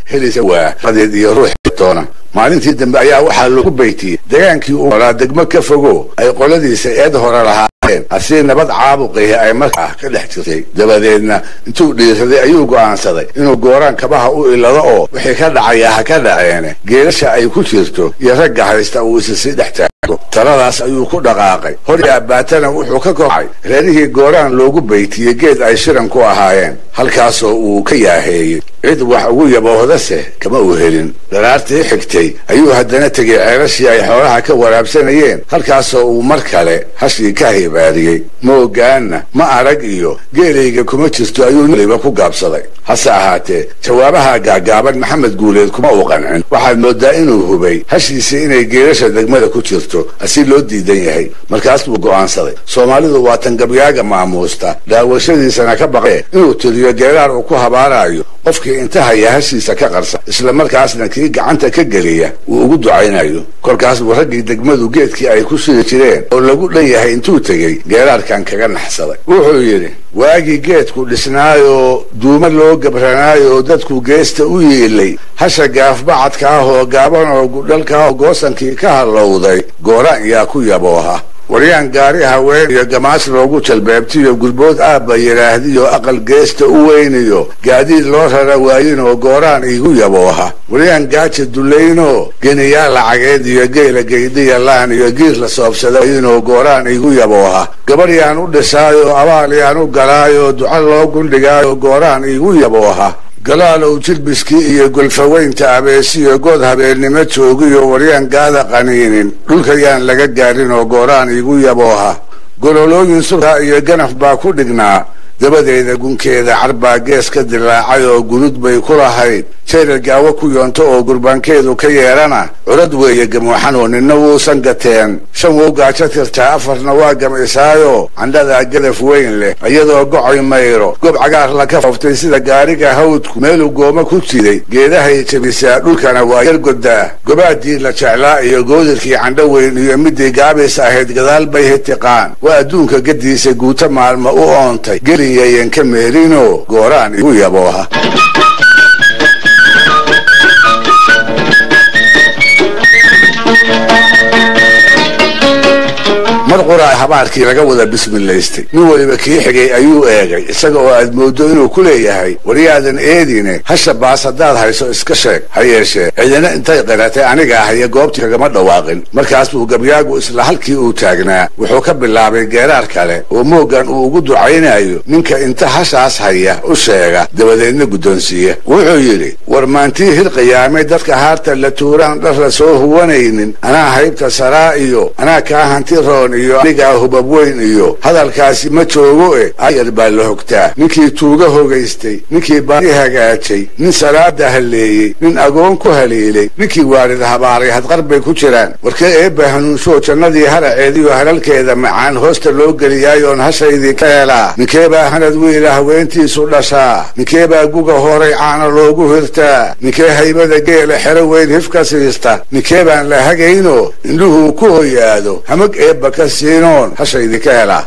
helisa waa qadeed iyo ruux toona maalintii dambe ayaa waxaa lagu baytiyay degaankii uu horaa degmo ka fogo ay qoladiisa eed hore lahaayeen asii nabad caabuqii ay markaa ka dhex jirtay dabadeedna intuu dhiiraday ayuu go'aansaday inuu gooraan kabaha u ilado oo wixii ka dhacaya ha ka dhaceene geelasha ay ku jirto iyo ragga haysta uu isa sii dhex taago taladaas ayuu ku dhaqaaqay hor aabbaatana wuxuu ka kocay reerihii gooraan loogu baytiyey geed ay shiran ku ahaayeen halkaasoo uu ka yaaheeyey cid wax ugu yaboohdase kama uu helin daraartii xigtay ayuu haddana tegay ceelashii ay xoolaha ka waraabsanayeen halkaasoo uu mar kale hashii ka hibaariyey moogaanna ma arag iyo geelayga kuma jirto ayuu noliba ku gaabsaday hase ahaatee jawaabaha gaagaaban maxamed guuleed kuma uu qancin waxaad moodaa inuu hubay hashiisii inay geelasha degmada ku jirto asi loo diidan yahay markaas buu go'aansaday soomaalidu waa tan gabyaaga maamuusta daawashadiisana ka baqee inuu tiriyo geeraar uu ku habaarayo qofkii inta haya hashiisa ka qarsa isla markaasna kii gacanta ka geliya uu ugu ducaynayo kolkaas buu raggii degmadu geedkii ay ku siri jireen oo lagu dhan yahay intuu tegey geeraarkan kaga naxsaday wuxuu yidhi waagii geedku dhisnaayoo duuma loo gabranaayo dadku geesta u yeelay hasha gaafbacadka ah oo gaaban oo gudhalka ah goosankii ka hallowday gooraan yaa ku yabooha waryaan gaari haween iyo gamaas loogu jalbeebtiyo gurbood aabba yidhaahdiyo aqal geesta u weyniyo gaadiid loo rara waayinoo gooraan iigu yabooha waryaan gaaja dullaynoo geniyaal lacageed iyo geela geydiya laan iyo giir la soobsada waayinoo gooraan iigu yabooha gabar yaan u dhisaayo abaal yaan u galaayo duca loo gundhigaayo gooraan iigu yabooha galaalow jilbiskii iyo golfaweynta abeesiyo good habeennimo joogiyo waryaan gaada qaniinin dhulka yaan laga gaarin oo gooraan iigu yabooha gololooyin surka iyo ganaf baa ku dhignaa dabadeeda gunkeeda carbaa gees ka dilaacay oo gunud bay ku lahayd jeerar gaawo ku yoonto oo gurbaankeedu ka yeedhana curad weeye gamuuxanoo ninna wuusan gateen shan wuu gaajo tirtaa afarna waa gamaysaayo candhadaa gadaf weyn leh iyadoo gocoy mayro gob cagaar la ka fooftay sida gaariga hawdku meeluu gooma ku jiday geedahay jebisaa dhulkana waa yar goddaa gobaadii la jeclaa iyo goodirkii candho weyn iyo midii gaabays ahayd gadaal bay hitiqaan waa adduunka gadiisa guuto maalma u oontay geliyayan ka meerinoo gooraan igu yabooha mar qoraa habaarkii laga wada bismilaystay nin weliba kii xigay ayuu eegay isaga oo aad moodo inuu ku leeyahay waryaadan eedine hasha baas haddaad hayso iska sheeg ha yeeshee cidina intay qiratay aniga ahaya goobtii kagama dhawaaqin markaas buu gabyaagu isla halkii uu taagnaa wuxuu ka bilaabay geeraar kale oo moogan uu ugu ducaynayo ninka inta hashaas haya u sheega dabadeedna guddoonsiiya wuxuu yidhi war maantii hir qiyaamay dadka haarta la tuuraan dhar la soo huwanaynin anaa haybta saraa iyo anaa kaa hanti roon iyo anigaa hubab weyn iyo hadalkaasi ma joogo ayar baa la hogtaa ninkii tuuga hogaystay ninkii baari hagaajay nin salaada halleeyey nin agoon ku haliilay ninkii waarid habaaray hadqar bay ku jiraan warkee eebba hanuunshoo jannadii haraceediyo halalkeeda macaan hoosta loo geliyaayoon hashaydii ka helaa ninkeebaa hanad wiila haweentiisu dhashaa ninkeebaa guga horay caana loogu hirtaa ninkee haybada geela xero weyn hifka siista ninkeebaan la hagayno indhuhuu ku hoyaado hamag eebba ka siinoon hashaydii ka helaa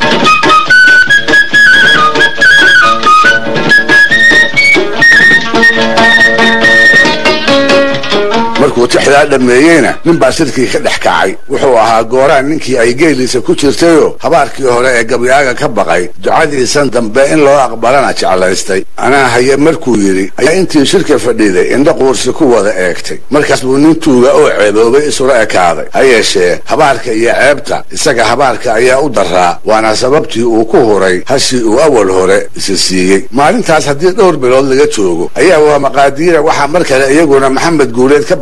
markuu tixdaa dhammeeyeyna nin baa shirkii ka dhex kacay wuxuu ahaa gooraan ninkii ay geeliisa ku jirtayoo habaarkii hore ee gabyaaga ka baqay ducadiisan dambe in loo aqbalana jeclaystay anaa haye markuu yidhi ayaa intii shirka fadhiday indha quursi ku wada eegtay markaas buu nin tuuga oo ceeboobay isula ekaaday ha yeeshee habaarka iyo ceebta isaga habaarka ayaa u daraa waana sababtii uu ku huray hashii uu awal hore isa siiyey maalintaas haddii dhowr bilood laga joogo ayaa waa maqaadiira waxaa mar kale iyaguna maxamed guuleed ka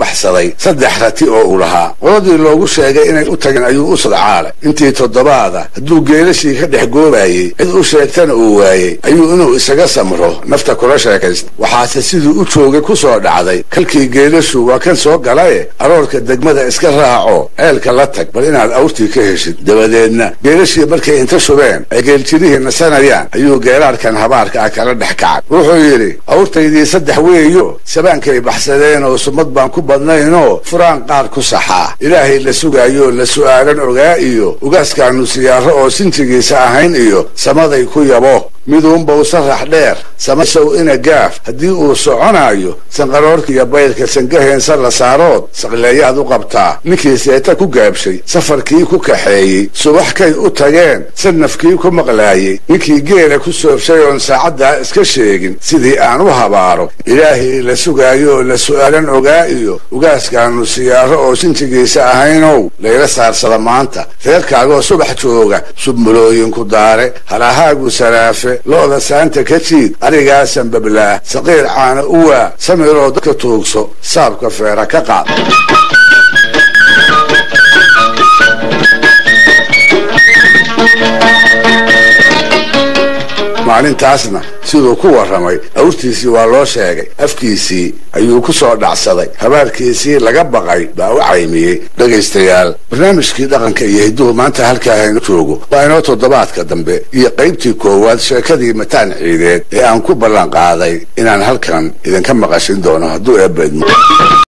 saddex rati oo uu lahaa qoladii loogu sheegay inay u tageen ayuu u sadcaalay intii toddobaada hadduu geelashii ka dhex goobayey cid u sheegtana uu waayey ayuu inuu isaga samro nafta kula sheekaysta waxaase siduu u joogay ku soo dhacday kalkii geelashu waa kan soo galaye aroorka degmada iska raaco ceelka la tag bal inaad awrtii ka heshid dabadeedna geelashii markay inta shubeen ay geeljirihii nasanayaan ayuu geeraarkan habaarka ah kala dhex kacay wuxuu yidhi awrtaydii saddex weeyo sabaankay baxsadeen oo sumad baan ku badnaynoo furaan qaar ku saxaa ilaahay la sugaayo la su'aalan ogaa iyo ugaaskaanu siyaaro oo sinjigiisa ahayn iyo samaday ku yabo miduunba u sarax dheer samaysow ina gaaf haddii uu soconayo sanqaroorka iyo baydka sangaheensa la saarood saqleeyaad u qabtaa ninkii seeta ku gaabshay safarkii ku kaxeeyey subaxkay u tageen sanafkii ku maqlaayey ninkii geela ku soobshay oon saacaddaa iska sheegin sidii aan u habaaro ilaahay la sugaayo oo la su'aalan ogaa iyo ugaaskaanu siyaaro oo sinjigiisa ahaynow layla saarsada maanta reerkaagoo subax jooga submulooyinku daare halahaagu saraafe lo'da saanta ka jiid arigaasan bablaa saqiir caana uwaa samiroo dadka tuugso saabka feera ka qaad maalintaasna siduu ku warramay awrtiisii waa loo sheegay afkiisii ayuu ku soo dhacsaday habaarkiisii laga baqay baa u caymiyey dhegaystayaal barnaamijkii dhaqanka iyo hidduhu maanta halkaa haynu joogo waa inoo toddobaadka dambe iyo qaybtii koowaad sheekadii mataan ciideed ee aan ku ballan qaaday inaan halkan idinka maqashin doono hadduu eebbaydmo